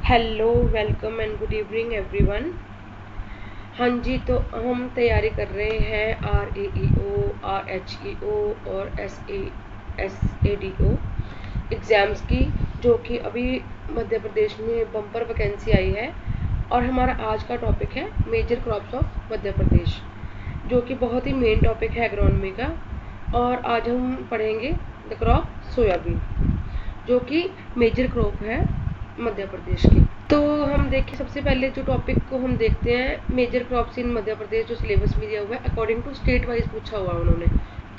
Hello, welcome and good evening everyone. हाँ जी, तो हम तैयारी कर रहे हैं RAEO, RHEO और SADO एग्ज़ाम्स की, जो कि अभी मध्य प्रदेश में बम्पर वैकेंसी आई है। और हमारा आज का टॉपिक है मेजर क्रॉप्स ऑफ मध्य प्रदेश, जो कि बहुत ही मेन टॉपिक है एग्रोनॉमी का। और आज हम पढ़ेंगे द क्रॉप सोयाबीन, जो कि मेजर क्रॉप है मध्य प्रदेश की। तो हम देखें, सबसे पहले जो टॉपिक को हम देखते हैं, मेजर क्रॉप्स इन मध्य प्रदेश, जो सिलेबस में दिया हुआ है अकॉर्डिंग टू स्टेट वाइज पूछा हुआ उन्होंने।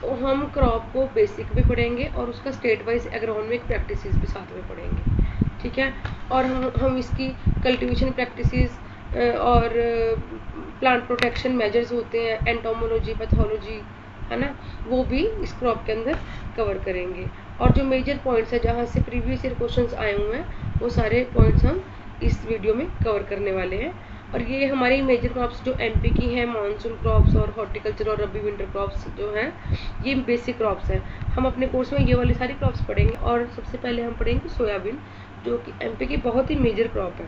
तो हम क्रॉप को बेसिक भी पढ़ेंगे और उसका स्टेट वाइज एग्रोनॉमिक प्रैक्टिसेस भी साथ में पढ़ेंगे, ठीक है। और हम इसकी कल्टीवेशन प्रैक्टिसेस और प्लांट प्रोटेक्शन मेजर्स होते हैं, एंटोमोलॉजी, पैथोलॉजी, है ना, वो भी इस क्रॉप के अंदर कवर करेंगे। और जो मेजर पॉइंट्स है जहाँ से प्रीवियस ईयर क्वेश्चंस आए हुए हैं, वो सारे पॉइंट्स हम इस वीडियो में कवर करने वाले हैं। और ये हमारी मेजर क्रॉप्स जो एमपी की हैं, मानसून क्रॉप्स और हॉर्टिकल्चर और रबी विंटर क्रॉप्स जो हैं, ये बेसिक क्रॉप्स हैं। हम अपने कोर्स में ये वाली सारी क्रॉप्स पढ़ेंगे। और सबसे पहले हम पढ़ेंगे सोयाबीन, जो कि एमपी की बहुत ही मेजर क्रॉप है।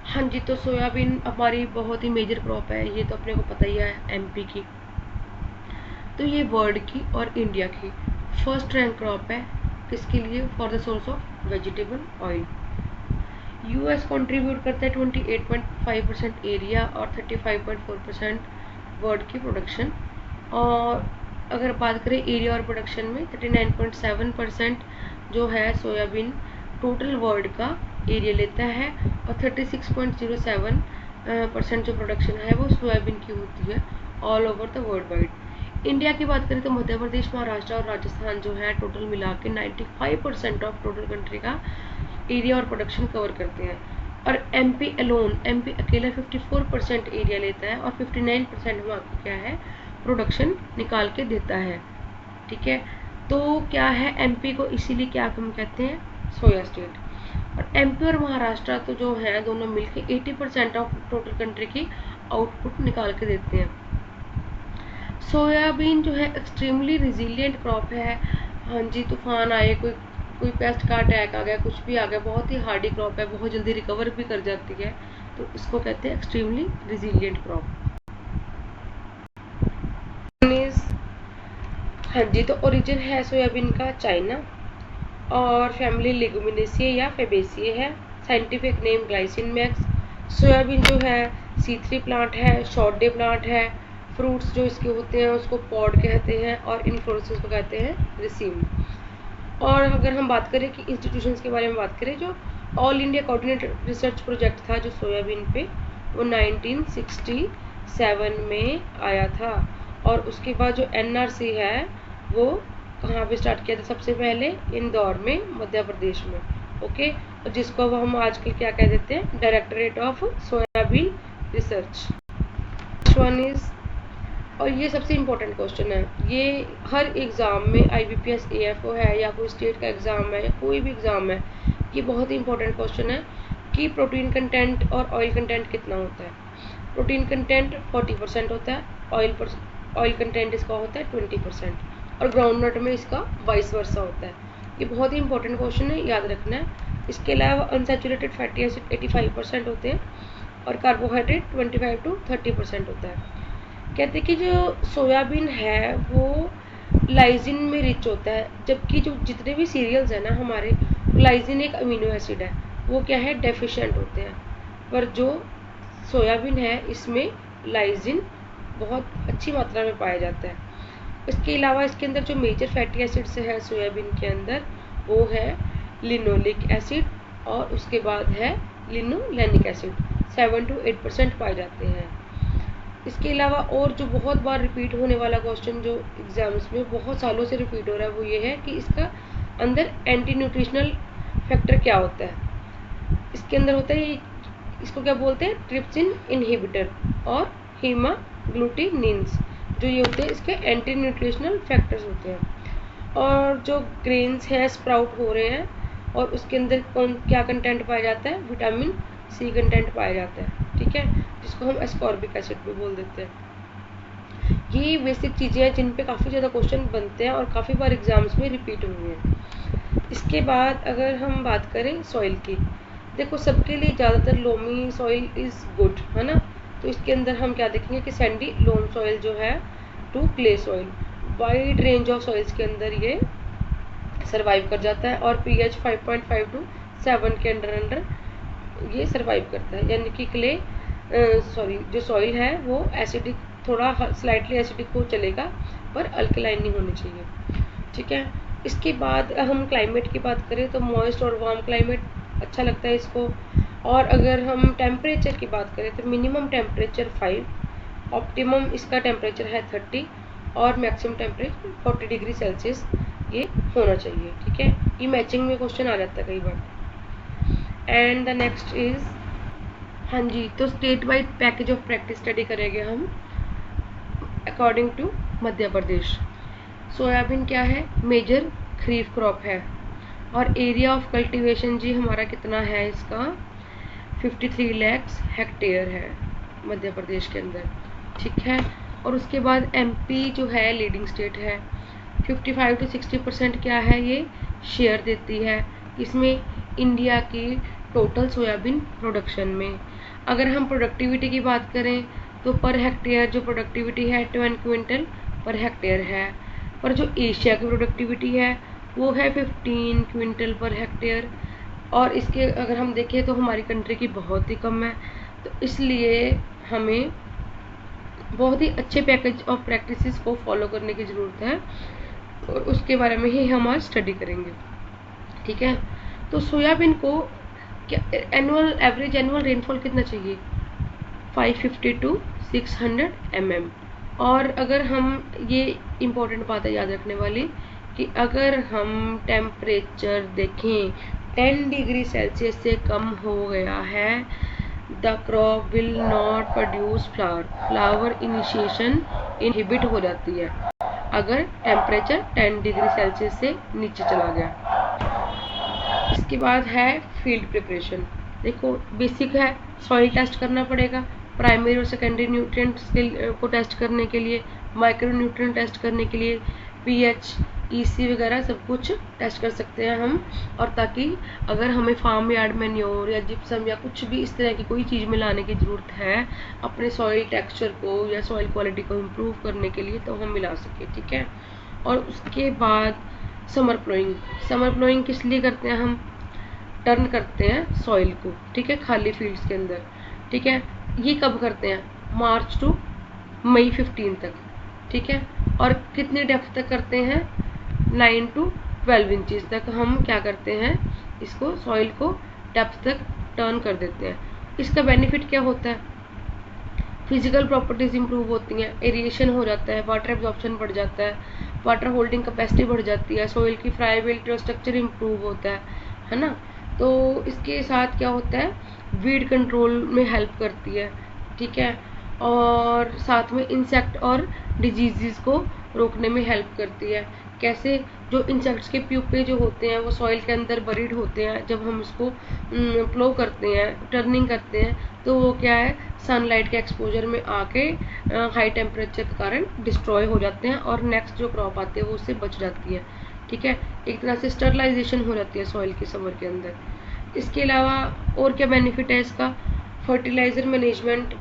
हाँ जी, तो सोयाबीन हमारी बहुत ही मेजर क्रॉप है, ये तो अपने को पता ही है एमपी की। तो ये वर्ल्ड की और इंडिया की फर्स्ट रैंक क्रॉप है। किसके लिए? For the source of vegetable oil. US contribute करता है 28.5% एरिया और 35.4% वर्ल्ड की प्रोडक्शन। और अगर बात करें एरिया और प्रोडक्शन में, 39.7% जो है सोयाबीन टोटल वर्ल्ड का एरिया लेता है। और 36.07% जो प्रोडक्शन है वो सोयाबीन की होती है all over the world wide. India की बात करें तो मध्य प्रदेश, महाराष्ट्र और राजस्थान जो है टोटल मिला के 95% ऑफ टोटल कंट्री का एरिया और प्रोडक्शन कवर करते हैं। और एमपी अकेला 54% एरिया लेता है और 59% वहाँ की क्या है, प्रोडक्शन निकाल के देता है, ठीक है। तो क्या है एमपी को इसीलिए क्या हम कहते हैं, सोया स्टेट। और एमपी और महाराष्ट्र तो जो है दोनों मिलके 80% ऑफ टोटल कंट्री की आउटपुट निकाल के देते हैं। सोयाबीन जो है एक्सट्रीमली रिजिलियंट क्रॉप है। हाँ जी, तूफान आए, कोई पेस्ट का अटैक आ गया, कुछ भी आ गया, बहुत ही हार्डी क्रॉप है, बहुत जल्दी रिकवर भी कर जाती है। तो इसको कहते हैं एक्सट्रीमली रिजिलियंट क्रॉप। हाँ जी, तो ओरिजिन है सोयाबीन का चाइना और फैमिली लेगुमिनेसिए या फेबेसिए है। Scientific name glycine max. Soybean जो है C3 प्लांट है, शॉर्ट डे प्लांट है। फ्रूट्स जो इसके होते हैं उसको पॉड कहते हैं और इनफ्लोरेसेंस को कहते हैं रिसीम। और अगर हम बात करें कि इंस्टीट्यूशंस के बारे में बात करें, जो all India coordinated research project था जो सोयाबीन पे, वो 1967 में आया था। और उसके बाद जो NRC है वो कहाँ पे स्टार्ट किया था? सबसे पहले इंदौर में, मध्य प्रदेश में, ओके। और जिसको अब हम आजकल क्या कह देते हैं, directorate of soybean research. One is, और ये सबसे इम्पोर्टेंट क्वेश्चन है, ये हर एग्ज़ाम में IBPS AFO है या कोई स्टेट का एग्ज़ाम है या कोई भी एग्ज़ाम है, ये बहुत ही इंपॉर्टेंट क्वेश्चन है कि प्रोटीन कंटेंट और ऑयल कंटेंट कितना होता है। प्रोटीन कंटेंट 40% होता है, ऑयल कंटेंट इसका होता है 20%, और ग्राउंड नट में इसका वाइस वर्सा होता है। ये बहुत ही इंपॉर्टेंट क्वेश्चन है, याद रखना है। इसके अलावा अनसैचुरेटेड फैटी एसिड 85% होते हैं और कार्बोहाइड्रेट 25 to 30% होता है। कहते हैं कि जो सोयाबीन है वो लाइजिन में रिच होता है, जबकि जो जितने भी सीरियल्स हैं ना हमारे, लाइजिन एक अमीनो एसिड है, वो क्या है, डेफिशिएंट होते हैं। पर जो सोयाबीन है इसमें लाइजिन बहुत अच्छी मात्रा में पाया जाता है। इसके अलावा इसके अंदर जो मेजर फैटी एसिड्स है सोयाबीन के अंदर, वो है लिनोलिक एसिड और उसके बाद है लिनोलेनिक एसिड, 7 to 8% पाए जाते हैं। इसके अलावा और जो बहुत बार रिपीट होने वाला क्वेश्चन जो एग्जाम्स में बहुत सालों से रिपीट हो रहा है, वो ये है कि इसका अंदर एंटी न्यूट्रिशनल फैक्टर क्या होता है। इसके अंदर होता है, इसको क्या बोलते हैं, ट्रिप्सिन इनहिबिटर और हीमाग्लूटिनिन्स, जो ये होते हैं इसके एंटी न्यूट्रिशनल फैक्टर्स होते हैं। और जो ग्रेन्स हैं स्प्राउट हो रहे हैं, और उसके अंदर क्या कंटेंट पाया जाता है, विटामिन C कंटेंट पाया जाता है, ठीक है, जिसको हम एस्कॉर्बिक एसिड भी बोल देते हैं। ये बेसिक चीज़ें हैं जिन पे काफ़ी ज़्यादा क्वेश्चन बनते हैं और काफ़ी बार एग्जाम्स में रिपीट हुए हैं। इसके बाद अगर हम बात करें सॉइल की, देखो सबके लिए ज़्यादातर लोमी सॉइल इज़ गुड, है ना। तो इसके अंदर हम क्या देखेंगे कि सैंडी लोम सॉइल जो है to clay soil, wide range of soils के अंदर ये सरवाइव कर जाता है और pH 5.5 टू 7 के अंडर ये सरवाइव करता है। यानी कि क्ले जो सॉइल है वो एसिडिक, थोड़ा स्लाइटली एसिडिक हो चलेगा पर अल्कलाइन नहीं होनी चाहिए, ठीक है। इसके बाद हम क्लाइमेट की बात करें तो मॉइस्ट और वार्म क्लाइमेट अच्छा लगता है इसको। और अगर हम टेम्परेचर की बात करें तो मिनिमम टेम्परेचर 5, ऑप्टिमम इसका टेम्परेचर है 30 और मैक्सिमम टेम्परेचर 40 डिग्री सेल्सियस ये होना चाहिए, ठीक है। ये मैचिंग में क्वेश्चन आ जाता है कई बार। एंड द नेक्स्ट इज, हाँ जी, तो state wide package of practice study करेंगे हम according to Madhya Pradesh. Soybean क्या है, मेजर खरीफ क्रॉप है और एरिया ऑफ कल्टीवेशन जी हमारा कितना है, इसका 53 लाख हेक्टेयर है मध्य प्रदेश के अंदर, ठीक है। और उसके बाद एमपी जो है लीडिंग स्टेट है, 55 to 60% क्या है ये शेयर देती है इसमें इंडिया की टोटल सोयाबीन प्रोडक्शन में। अगर हम प्रोडक्टिविटी की बात करें तो पर हेक्टेयर जो प्रोडक्टिविटी है 10 क्विंटल पर हेक्टेयर है, पर जो एशिया की प्रोडक्टिविटी है वो है 15 क्विंटल पर हेक्टेयर। और इसके अगर हम देखें तो हमारी कंट्री की बहुत ही कम है, तो इसलिए हमें बहुत ही अच्छे पैकेज ऑफ प्रैक्टिसेस को फॉलो करने की ज़रूरत है और उसके बारे में ही हम आज स्टडी करेंगे, ठीक है। तो सोयाबीन को क्या एवरेज एनुअल रेनफॉल कितना चाहिए, 550 to 600 mm। और अगर हम ये इम्पोर्टेंट बात है याद रखने वाली कि अगर हम टेम्परेचर देखें 10 डिग्री सेल्सियस से कम हो गया है, the crop will not produce flower initiation inhibit हो जाती है अगर टेम्परेचर 10 डिग्री सेल्सियस से नीचे चला गया। इसके बाद है फील्ड प्रिपरेशन। देखो बेसिक है, सॉइल टेस्ट करना पड़ेगा, प्राइमरी और सेकेंडरी न्यूट्रिएंट्स को टेस्ट करने के लिए, माइक्रो न्यूट्रिएंट टेस्ट करने के लिए, पीएच, ईसी वगैरह सब कुछ टेस्ट कर सकते हैं हम। और ताकि अगर हमें फार्म यार्ड मैन्योर या जिप्सम या कुछ भी इस तरह की कोई चीज़ मिलाने की ज़रूरत है अपने सॉइल टेक्सचर को या सॉइल क्वालिटी को इम्प्रूव करने के लिए तो हम मिला सकें, ठीक है। और उसके बाद समर प्लोइंग किस लिए करते हैं हम, टर्न करते हैं सॉइल को, ठीक है, खाली फील्ड्स के अंदर, ठीक है। ये कब करते हैं, मार्च टू मई 15 तक, ठीक है। और कितनी डेप्थ तक करते हैं, 9 to 12 इंचज तक हम क्या करते हैं, इसको सॉइल को डेप्थ तक टर्न कर देते हैं। इसका बेनिफिट क्या होता है, फिजिकल प्रॉपर्टीज इंप्रूव होती हैं, एरिएशन हो जाता है, वाटर एब्जॉर्प्शन बढ़ जाता है, वाटर होल्डिंग कैपेसिटी बढ़ जाती है, सॉइल की फ्राइबिलिटी और स्ट्रक्चर इंप्रूव होता है ना। तो इसके साथ क्या होता है, वीड कंट्रोल में हेल्प करती है, ठीक है। और साथ में इंसेक्ट और डिजीजेस को रोकने में हेल्प करती है। कैसे, जो इंसेक्ट्स के प्यूपे जो होते हैं वो सॉइल के अंदर बरीड होते हैं, जब हम इसको प्लो करते हैं, टर्निंग करते हैं, तो वो क्या है, सनलाइट के एक्सपोजर में आके हाई टेम्परेचर के कारण डिस्ट्रॉय हो जाते हैं और नेक्स्ट जो क्रॉप आती है वो उससे बच जाती है, ठीक है। एक तरह से स्टरलाइजेशन हो जाती है सॉइल के समर के अंदर। इसके अलावा और क्या बेनिफिट है इसका, फर्टिलाइजर मैनेजमेंट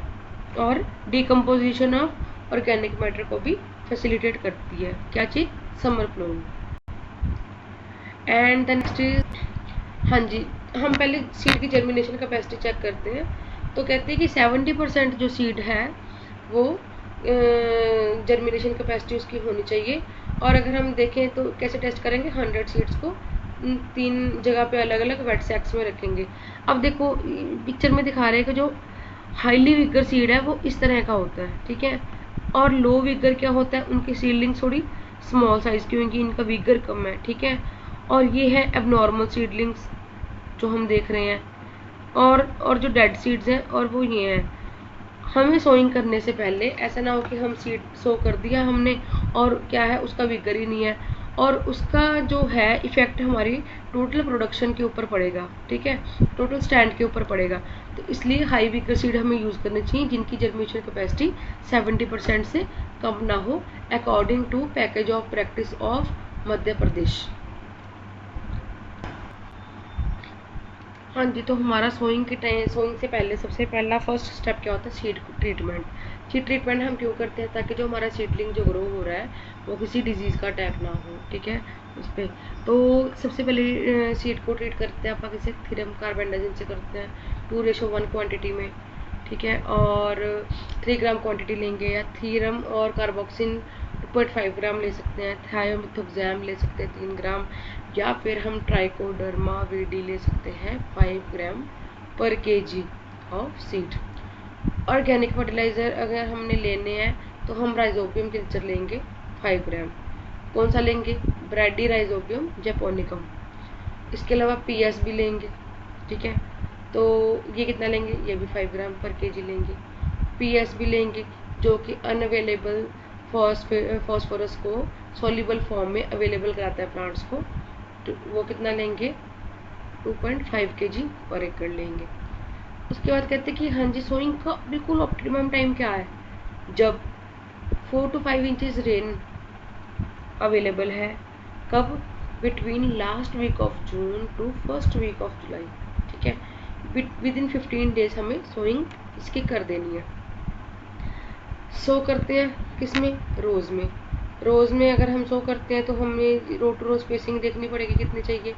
और डिकम्पोजिशन ऑफ ऑर्गेनिक मैटर को भी फैसिलिटेट करती है, क्या चीज़, summer ploughing. And the next is, हाँ जी, हम पहले सीड की जर्मिनेशन कैपेसिटी चेक करते हैं। तो कहते हैं कि 70% जो सीड है वो जर्मिनेशन कैपेसिटी उसकी होनी चाहिए। और अगर हम देखें तो कैसे टेस्ट करेंगे, 100 सीड्स को 3 जगह पे अलग अलग वेट सैक्स में रखेंगे। अब देखो पिक्चर में दिखा रहे हैं कि जो हाईली विगर सीड है वो इस तरह का होता है, ठीक है। और लो विगर क्या होता है, उनकी सीडलिंग थोड़ी स्मॉल साइज की, क्योंकि इनका विगर कम है, ठीक है। और ये है एबनॉर्मल सीडलिंग्स जो हम देख रहे हैं, और जो डेड सीड्स हैं और वो ये हैं। हमें सोइंग करने से पहले ऐसा ना हो कि हम सीड सो कर दिया हमने और क्या है उसका विगर ही नहीं है, और उसका जो है इफेक्ट हमारी टोटल प्रोडक्शन के ऊपर पड़ेगा, ठीक है, टोटल स्टैंड के ऊपर पड़ेगा। तो इसलिए हाई विगर सीड हमें यूज़ करनी चाहिए जिनकी जर्मिनेशन कैपेसिटी 70% से कम ना हो, according to package of practice of Madhya Pradesh. हाँ जी, तो हमारा सोइंग से पहले सबसे पहला फर्स्ट स्टेप क्या होता है, सीड ट्रीटमेंट। सीड ट्रीटमेंट हम क्यों करते हैं, ताकि जो हमारा सीडलिंग जो ग्रो हो रहा है वो किसी डिजीज़ का अटैक ना हो, ठीक है, उस पर। तो सबसे पहले सीड को ट्रीट करते हैं अपन किसे, थीरम कार्बेंडाजिम से करते हैं 2:1 क्वान्टिटी में, ठीक है। और 3 ग्राम क्वांटिटी लेंगे, या थीरम और कार्बोक्सिन 2.5 ग्राम ले सकते हैं, थायोमिथोक्सैम ले सकते हैं 3 ग्राम, या फिर हम ट्राइकोडर्मा वीडी ले सकते हैं 5 ग्राम पर KG of seed. Organic fertiliser अगर हमने लेने हैं तो हम राइजोबियम कल्चर लेंगे 5 ग्राम। कौन सा लेंगे, ब्राडी राइजोबियम जैपोनिकम। इसके अलावा पीएस भी लेंगे, ठीक है। तो ये कितना लेंगे, ये भी 5 ग्राम पर केजी लेंगे। पीएस भी लेंगे जो कि अनअवेलेबल फॉस्फोरस को सॉल्युबल फॉर्म में अवेलेबल कराता है प्लांट्स को, तो वो कितना लेंगे, 2.5 केजी पर एकड़ लेंगे। उसके बाद कहते हैं कि हाँ जी, सोइंग का बिल्कुल ऑप्टिमम टाइम क्या है, जब 4 to 5 इंचेस रेन अवेलेबल है, कब, between last week of June to first week of July, ठीक है। विद इन 15 डेज हमें सोइंग इसकी कर देनी है। सो करते हैं किस में, रोज़ में। रोज़ में अगर हम सो करते हैं तो हमें रो टू रो स्पेसिंग देखनी पड़ेगी, कितनी चाहिए,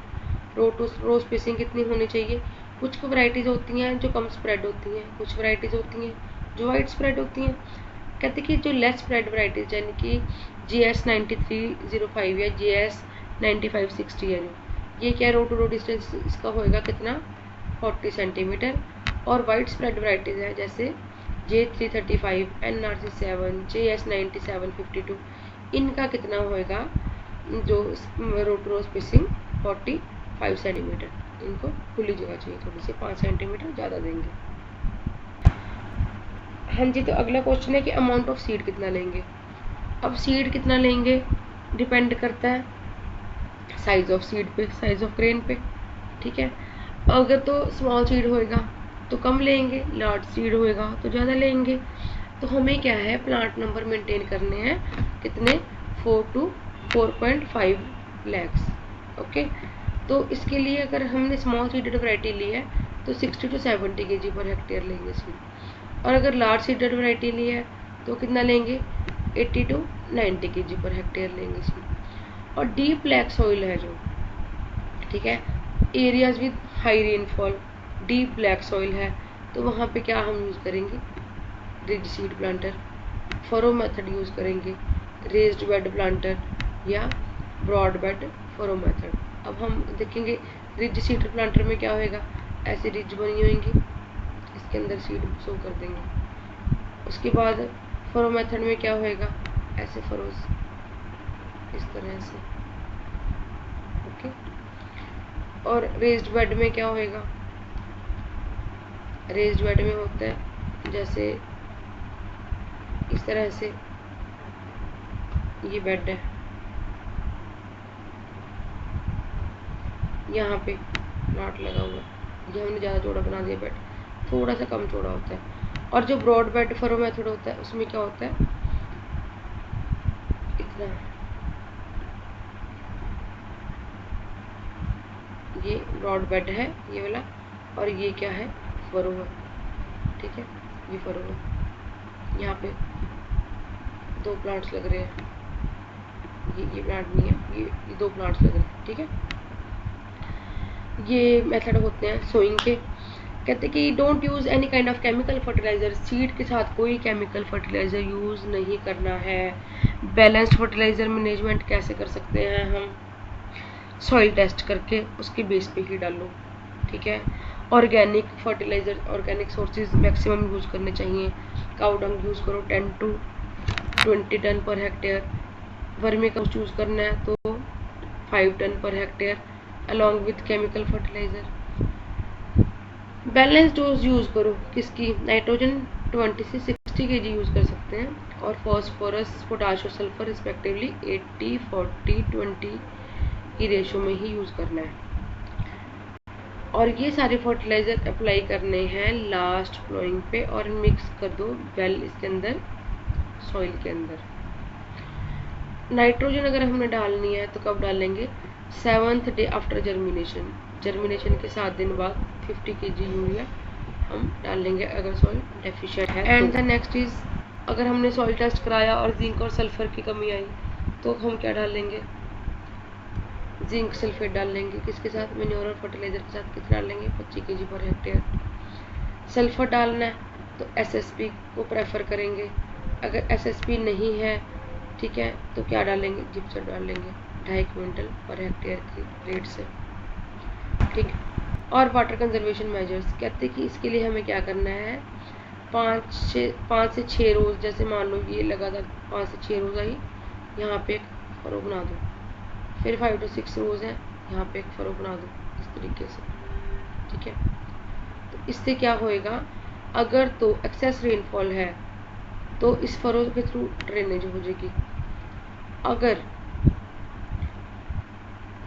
रो टू रो स्पेसिंग कितनी होनी चाहिए। कुछ वैरायटीज़ होती हैं जो कम स्प्रेड होती हैं, कुछ वैरायटीज़ होती हैं जो वाइड स्प्रेड होती हैं। कहते हैं कि जो लेस स्प्रेड वैरायटीज यानी कि GS 9305 या GS 9560 है, जो ये क्या, रो टू रो डिस्टेंस इसका होएगा कितना, 40 सेंटीमीटर। और वाइड स्प्रेड वैरायटीज है जैसे J335, NRC7, JS 9752, इनका कितना होएगा, जो रो टू रो स्पेसिंग 45 सेंटीमीटर, इनको खुली जगह चाहिए थोड़ी सी, 5 सेंटीमीटर ज़्यादा देंगे। हाँ जी, तो अगला क्वेश्चन है कि अमाउंट ऑफ सीड कितना लेंगे। अब सीड कितना लेंगे डिपेंड करता है साइज ऑफ सीड पे, साइज ऑफ ग्रेन पे, ठीक है। अगर तो स्मॉल सीड होएगा तो कम लेंगे, लार्ज सीड होएगा तो ज़्यादा लेंगे। तो हमें क्या है, प्लांट नंबर मेंटेन करने हैं कितने, 4 to 4.5 लैक्स, ओके। तो इसके लिए अगर हमने स्मॉल सीडेड वैरायटी ली है तो 60 to 70 केजी पर हेक्टेयर लेंगे सीड। और अगर लार्ज सीडेड वैरायटी ली है तो कितना लेंगे, 80 to 90 केजी पर हेक्टेयर लेंगे सीड। और डीप ब्लैक सॉइल है जो, ठीक है, areas with high rainfall, deep black soil है, तो वहाँ पे क्या हम यूज़ करेंगे, ridge seed planter, furrow method use करेंगे, रेज्ड बेड प्लांटर या ब्रॉड बेड फरो मेथड। अब हम देखेंगे रिज सीड प्लांटर में क्या होएगा, ऐसी रिज बनी होंगी, इसके अंदर सीड सो कर देंगे। उसके बाद फरो मेथड में क्या होएगा, ऐसे फरोज इस तरह से, ओके। और रेज्ड बेड में क्या होएगा, रेज्ड बेड में होता है जैसे इस तरह से, ये बेड है, यहाँ पे प्लाट लगा हुआ, ये हमने ज़्यादा चौड़ा बना दिया बेड, थोड़ा सा कम चौड़ा होता है। और जो ब्रॉड बेड फरो मेथड होता है उसमें क्या होता है, इतना, ये ब्रॉड बेड है ये वाला, और ये क्या है, फरो है, ठीक है, ये फरो है। यहाँ पे 2 प्लांट्स लग रहे हैं, ये प्लांट नहीं है, ये 2 प्लांट्स लग रहे हैं, ठीक है। ये मेथड होते हैं सोइंग के। कहते हैं कि don't use any kind of chemical fertiliser, seed के साथ कोई केमिकल फर्टिलाइज़र यूज़ नहीं करना है। बैलेंस्ड फर्टिलाइज़र मैनेजमेंट कैसे कर सकते हैं हम, सॉइल टेस्ट करके उसके बेस पे ही डालो, ठीक है। Organic fertiliser, organic sources maximum use करने चाहिए। काऊ डंग यूज़ करो 10 to 20 ton per hectare. Vermi compost use करना है तो 5 ton per hectare along with chemical fertiliser. Balance dose use करो किसकी, नाइट्रोजन 20 से 60 केजी यूज़ कर सकते हैं, और फॉस्फोरस पोटाश और सल्फर रिस्पेक्टिवली 80 40 20 की रेशो में ही यूज़ करना है। और ये सारे फर्टिलाइज़र अप्लाई करने हैं लास्ट फ्लोइंग पे, और मिक्स कर दो वेल इसके अंदर, सॉइल के अंदर। नाइट्रोजन अगर हमने डालनी है तो कब डालेंगे, 7th day after germination, germination के 7 दिन बाद 50 kg यूरिया हम डालेंगे अगर सॉइल डेफिशिएंट है। एंड द नेक्स्ट इज, अगर हमने सॉइल टेस्ट कराया और जिंक और सल्फर की कमी आई तो हम क्या डालेंगे, जिंक सल्फेट डाल लेंगे। किसके साथ, मैन्योर और फर्टिलाइजर के साथ। कितना डालेंगे, 25 kg पर हेक्टेयर। सल्फर डालना है तो एसएसपी को प्रेफर करेंगे। अगर एसएसपी नहीं है, ठीक है, तो क्या डालेंगे, जिप्सम डाल लेंगे 2.5 क्विंटल पर हेक्टेयर की रेट से, ठीक। और वाटर कंजर्वेशन मेजर्स कहते हैं कि इसके लिए हमें क्या करना है, 5 से 6 रोज, जैसे मान लो ये लगातार 5 से 6 रोज आई, यहाँ पे एक फरो बना दो, फिर 5 to 6 रोज है, यहाँ पे एक फरो बना दो, इस तरीके से, ठीक है। तो इससे क्या होएगा, अगर तो एक्सेस रेनफॉल है तो इस फरो के थ्रू ड्रेनेज हो जाएगी। अगर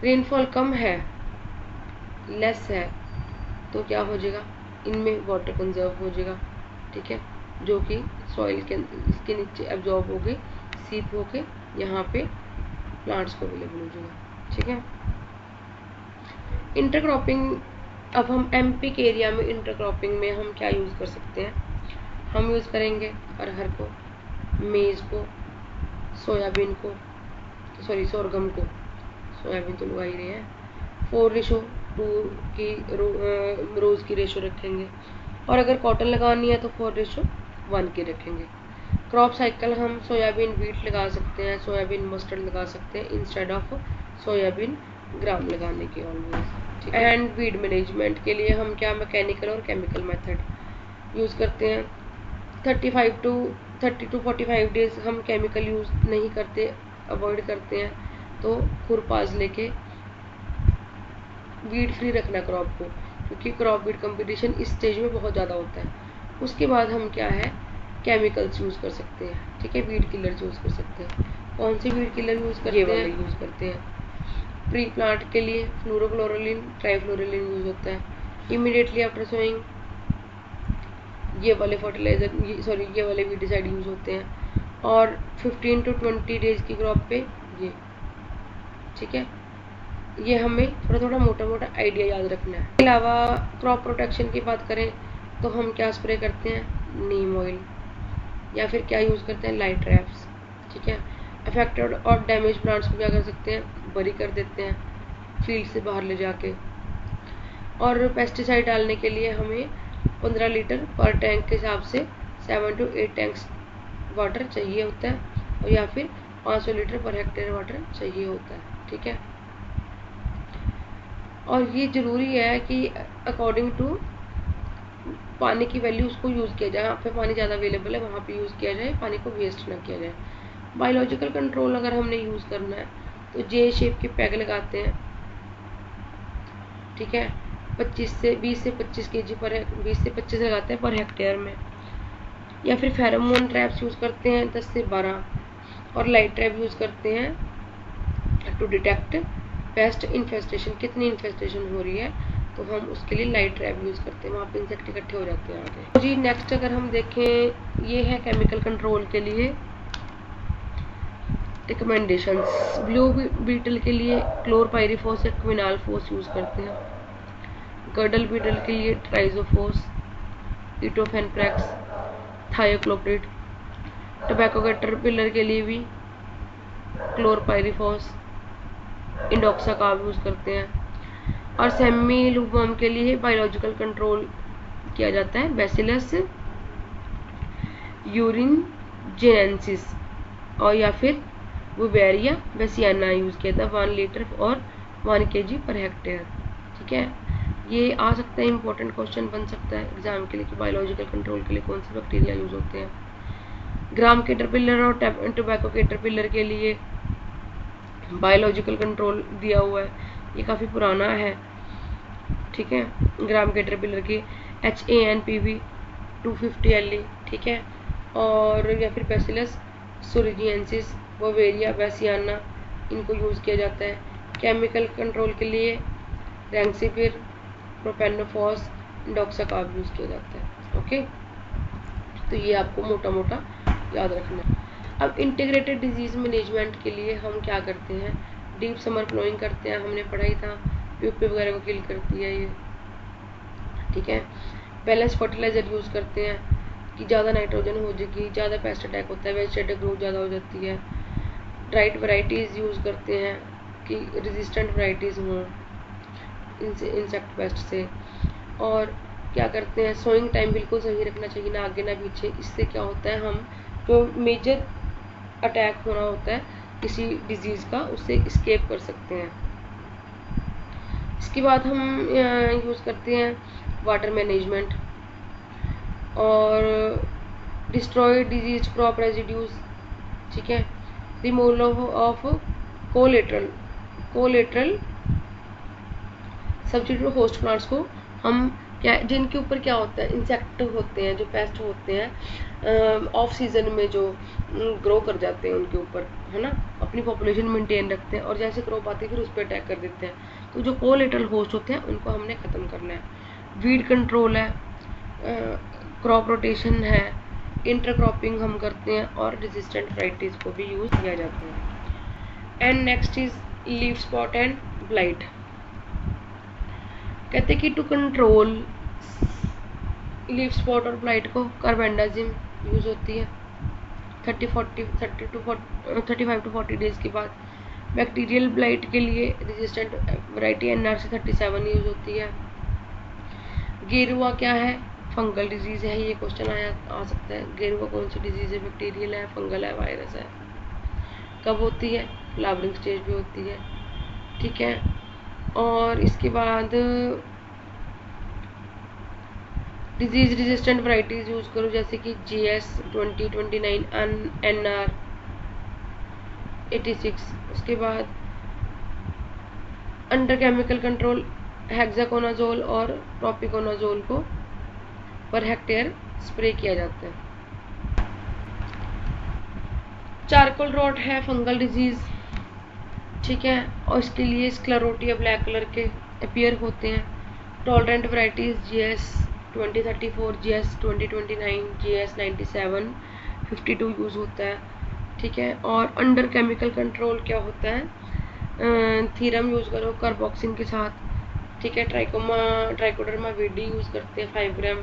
रेनफॉल कम है, लेस है, तो क्या हो जाएगा, इनमें वाटर कंजर्व हो जाएगा, ठीक है, जो कि सॉइल के इसके नीचे एब्जॉर्ब होके सीप होके यहाँ पे प्लांट्स को अवेलेबल हो जाएगा, ठीक है। इंटरक्रॉपिंग, अब हम एमपी के एरिया में इंटरक्रॉपिंग में हम क्या यूज़ कर सकते हैं, हम यूज़ करेंगे अरहर को, मेज को, सोयाबीन को, सॉरी सोरगम को, सोयाबीन तो लगा ही रहे हैं, 4:2 की रोज़ की रेशो रखेंगे। और अगर कॉटन लगानी है तो 4:1 की रखेंगे। क्रॉप साइकिल हम सोयाबीन वीट लगा सकते हैं, सोयाबीन मस्टर्ड लगा सकते हैं इंस्टेड ऑफ सोयाबीन ग्राम लगाने के ऑलवेज, ठीक है। एंड वीड मैनेजमेंट के लिए हम क्या मैकेनिकल और केमिकल मेथड यूज़ करते हैं। 30 to 45 डेज हम केमिकल यूज़ नहीं करते, अवॉइड करते हैं, तो खुरपाज लेके वीड फ्री रखना क्रॉप को, क्योंकि क्रॉप वीड कंपटीशन इस स्टेज में बहुत ज़्यादा होता है। उसके बाद हम क्या है, केमिकल्स यूज़ कर सकते हैं, ठीक है, वीड किलर यूज़ कर सकते हैं। कौन सी वीड किलर यूज़ करते हैं, यूज़ करते हैं प्री प्लांट के लिए फ्लोरोक्लोरोलिन, ट्राइफ्लोरोलिन यूज़ होता है। इमीडिएटली आफ्टर सोइंग ये वाले फर्टिलाइजर, सॉरी ये वाले वीडिसाइड यूज़ होते हैं। और 15 to 20 डेज की क्रॉप पे ये, ठीक है, ये हमें थोड़ा थोड़ा मोटा मोटा आइडिया याद रखना है। इसके अलावा क्रॉप प्रोटेक्शन की बात करें तो हम क्या स्प्रे करते हैं, नीम ऑयल, या फिर क्या यूज़ करते हैं, लाइट ट्रैप्स, ठीक है। अफेक्टेड और डैमेज प्लांट्स को क्या कर सकते हैं, बरी कर देते हैं फील्ड से बाहर ले जाके। और पेस्टिसाइड डालने के लिए हमें 15 लीटर पर टैंक के हिसाब से 7 to 8 टैंक्स वाटर चाहिए होता है, और या फिर 500 लीटर पर हेक्टेयर वाटर चाहिए होता है, ठीक है। और ये ज़रूरी है कि अकॉर्डिंग टू पानी की वैल्यू उसको यूज़ किया जाए, जहाँ पे पानी ज़्यादा अवेलेबल है वहाँ पे यूज़ किया जाए, पानी को वेस्ट ना किया जाए। बायोलॉजिकल कंट्रोल अगर हमने यूज़ करना है तो जे शेप के पैग लगाते हैं, ठीक है, 20 से 25 kg पर 20 से 25 लगाते हैं पर हेक्टेयर में। या फिर फेरोमोन ट्रैप्स यूज़ करते हैं 10 से 12, और लाइट ट्रैप यूज़ करते हैं टू डिटेक्ट पेस्ट इन्फेस्टेशन, कितनी इन्फेस्टेशन हो रही है, तो हम उसके लिए लाइट ट्रैप यूज़ करते हैं, वहाँ पे इंसेक्ट इकट्ठे हो जाते हैं आगे। तो जी नेक्स्ट अगर हम देखें, ये है केमिकल कंट्रोल के लिए रिकमेंडेशंस। ब्लू बीटल के लिए क्लोरपाइरिफॉस या क्विनालफोस यूज़ करते हैं। गर्डल बीटल के लिए ट्राइजोफोस, इटोफेनप्रैक्स, थायोक्लोप्रिड। टोबैको कैटरपिलर के लिए भी क्लोरपाइरिफॉस, इंडोक्साकार्ब यूज़ करते हैं। और सेमी लूपवर्म के लिए बायोलॉजिकल कंट्रोल किया जाता है, बैसिलस यूरिनजेनेंसिस, और या फिर वुबेरिया बेसियाना यूज़ किया था 1 लीटर और 1 kg पर हेक्टेयर, ठीक है। ये आ सकता है, इंपॉर्टेंट क्वेश्चन बन सकता है एग्जाम के लिए कि बायोलॉजिकल कंट्रोल के लिए कौन से बैक्टीरिया यूज़ होते हैं। ग्राम कैटरपिलर और टोबैको कैटरपिलर के लिए बायोलॉजिकल कंट्रोल दिया हुआ है, ये काफ़ी पुराना है, ठीक है। ग्राम कैटरपिलर की HANPV 250 LE, ठीक है। और या फिर बैसिलस सूरिजिएंसिस, वुबेरिया बेसियाना, इनको यूज़ किया जाता है। केमिकल कंट्रोल के लिए रेंगसिविर, प्रोपेनोफॉस, इंडोक्साकार्ब यूज़ किया जाता है, ओके। तो ये आपको मोटा मोटा याद रखना है। अब इंटीग्रेटेड डिजीज़ मैनेजमेंट के लिए हम क्या करते हैं, डीप समर प्लोइंग करते हैं, हमने पढ़ा ही था, प्यूपे वगैरह को किल करती है ये, ठीक है। बैलेंस फर्टिलाइजर यूज़ करते हैं कि ज़्यादा नाइट्रोजन हो जाएगी, ज़्यादा पेस्ट अटैक होता है, वेजिटेटिव ग्रोथ ज़्यादा हो जाती है। राइट वैरायटीज़ यूज़ करते हैं कि रेजिस्टेंट वैरायटीज़ हों इंसेक्ट पेस्ट से। और क्या करते हैं, सोइंग टाइम बिल्कुल सही रखना चाहिए, ना आगे ना पीछे। इससे क्या होता है, हम जो मेजर अटैक होना होता है किसी डिजीज़ का, उससे इस्केप कर सकते हैं। इसके बाद हम यूज़ करते हैं वाटर मैनेजमेंट और डिस्ट्रॉय डिजीज क्रॉप रेजिड्यूज, ठीक है। Removal of collateral substitute host plants को हम क्या, जिनके ऊपर क्या होता है, इंसेक्ट होते हैं, जो पेस्ट होते हैं ऑफ सीजन में जो ग्रो कर जाते हैं उनके ऊपर, है ना, अपनी पॉपुलेशन मेंटेन रखते हैं और जैसे क्रॉप आती है फिर उस पर अटैक कर देते हैं। तो जो कोलेटरल होस्ट होते हैं उनको हमने ख़त्म करना है। वीड कंट्रोल है, क्रॉप रोटेशन है, इंटरक्रॉपिंग हम करते हैं और रेजिस्टेंट वैराइटीज़ को भी यूज़ किया जाता है। And next is leaf spot and blight. कहते हैं कि टू कंट्रोल लीफ स्पॉट और ब्लाइट को कार्बेंडाजिम यूज़ होती है 35 to 40 डेज के बाद। बैक्टीरियल ब्लाइट के लिए रेजिस्टेंट वैरायटी NRC37 यूज़ होती है। गेरुआ क्या है, फंगल डिजीज़ है, ये क्वेश्चन आ सकता है। गेरुआ कौन सी डिजीज़ है, बैक्टीरियल है, फंगल है, वायरस है। कब होती है, फ्लावरिंग स्टेज पे होती है, ठीक है। और इसके बाद डिजीज रेजिस्टेंट वैरायटीज यूज़ करो, जैसे कि GS 2029 NR 86। उसके बाद अंडर केमिकल कंट्रोल हेक्साकोनाजोल और प्रोपिकोनाजोल को पर हेक्टेयर स्प्रे किया जाता है। चारकोल रॉट है फंगल डिजीज, ठीक है, और इसके लिए स्क्लेरोटिया ब्लैक कलर के अपीयर होते हैं। Tolerant varieties GS 2034, GS 2029, GS 97, 52 use होता है, ठीक है। और अंडर केमिकल कंट्रोल क्या होता है, थीरम यूज़ करो कार्बोक्सिन के साथ, ठीक है। ट्राइकोडर्मा वीडी यूज़ करते हैं 5 ग्राम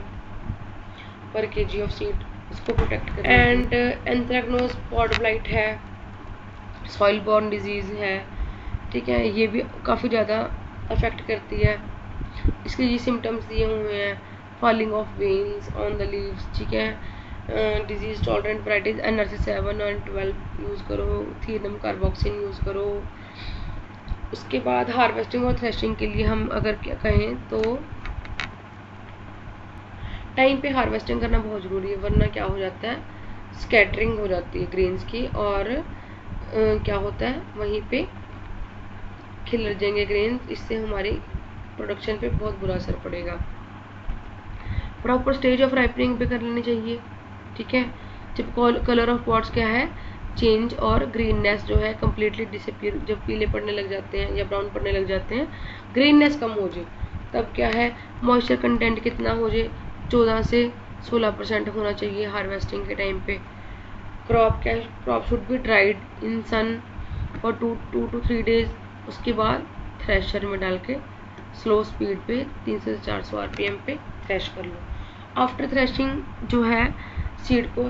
पर kg ऑफ सीड, इसको प्रोटेक्ट करते हैं। एंड एंथ्रेक्नोज पॉड ब्लाइट है, सॉइल बॉर्न डिजीज़ है, ठीक है, ये भी काफ़ी ज़्यादा अफेक्ट करती है। इसके ये सिम्टम्स दिए हुए हैं, falling of veins on the leaves, ठीक है। डिजीज टॉलरेंट वैराइटीज NRC7 और 12 यूज़ करो, थीरम कार्बोक्सिन यूज़ करो। उसके बाद हार्वेस्टिंग और थ्रेशिंग के लिए हम अगर क्या कहें तो टाइम पे हार्वेस्टिंग करना बहुत ज़रूरी है, वरना क्या हो जाता है, स्कैटरिंग हो जाती है ग्रेन्स की और क्या होता है, वहीं पे खिल जाएंगे ग्रेन्स, इससे हमारी प्रोडक्शन पे बहुत बुरा असर पड़ेगा। प्रॉपर स्टेज ऑफ राइपनिंग पे कर लेनी चाहिए, ठीक है। जब कलर ऑफ पॉट्स क्या है, चेंज और ग्रीननेस जो है कम्प्लीटली डिसअपीयर, जब पीले पड़ने लग जाते हैं या ब्राउन पड़ने लग जाते हैं, ग्रीननेस कम हो जाए, तब क्या है, मॉइस्चर कंटेंट कितना हो जाए, 14 से 16% होना चाहिए हार्वेस्टिंग के टाइम पे। Crop should be dried in sun for 2 to 3 days. उसके बाद थ्रेशर में डाल के स्लो स्पीड पे 300 से 400 RPM पे थ्रेश कर लो। आफ्टर थ्रेशिंग जो है सीड को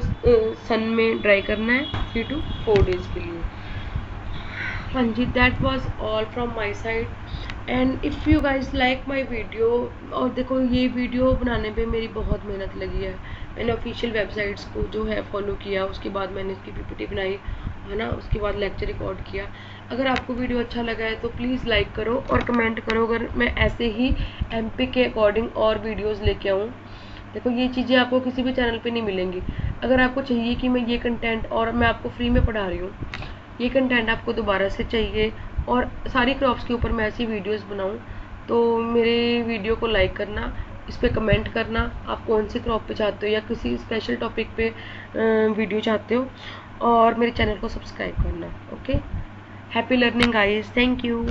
सन में ड्राई करना है 3 to 4 डेज के लिए। हाँ जी, that was all from my side and if you guys like my video, और देखो ये वीडियो बनाने पे मेरी बहुत मेहनत लगी है, मैंने ऑफिशियल वेबसाइट्स को जो है फॉलो किया, उसके बाद मैंने इसकी PPT बनाई, है ना, उसके बाद लेक्चर रिकॉर्ड किया। अगर आपको वीडियो अच्छा लगा है तो प्लीज़ लाइक करो और कमेंट करो, अगर मैं ऐसे ही MP के अकॉर्डिंग और वीडियोज़ लेके आऊँ। देखो ये चीज़ें आपको किसी भी चैनल पे नहीं मिलेंगी। अगर आपको चाहिए कि मैं ये कंटेंट, और मैं आपको फ्री में पढ़ा रही हूँ, ये कंटेंट आपको दोबारा से चाहिए और सारी क्रॉप्स के ऊपर मैं ऐसी वीडियोस बनाऊँ, तो मेरे वीडियो को लाइक करना, इस पर कमेंट करना, आप कौन सी क्रॉप पे चाहते हो या किसी स्पेशल टॉपिक पे वीडियो चाहते हो, और मेरे चैनल को सब्सक्राइब करना। Okay, happy learning guys, thank you.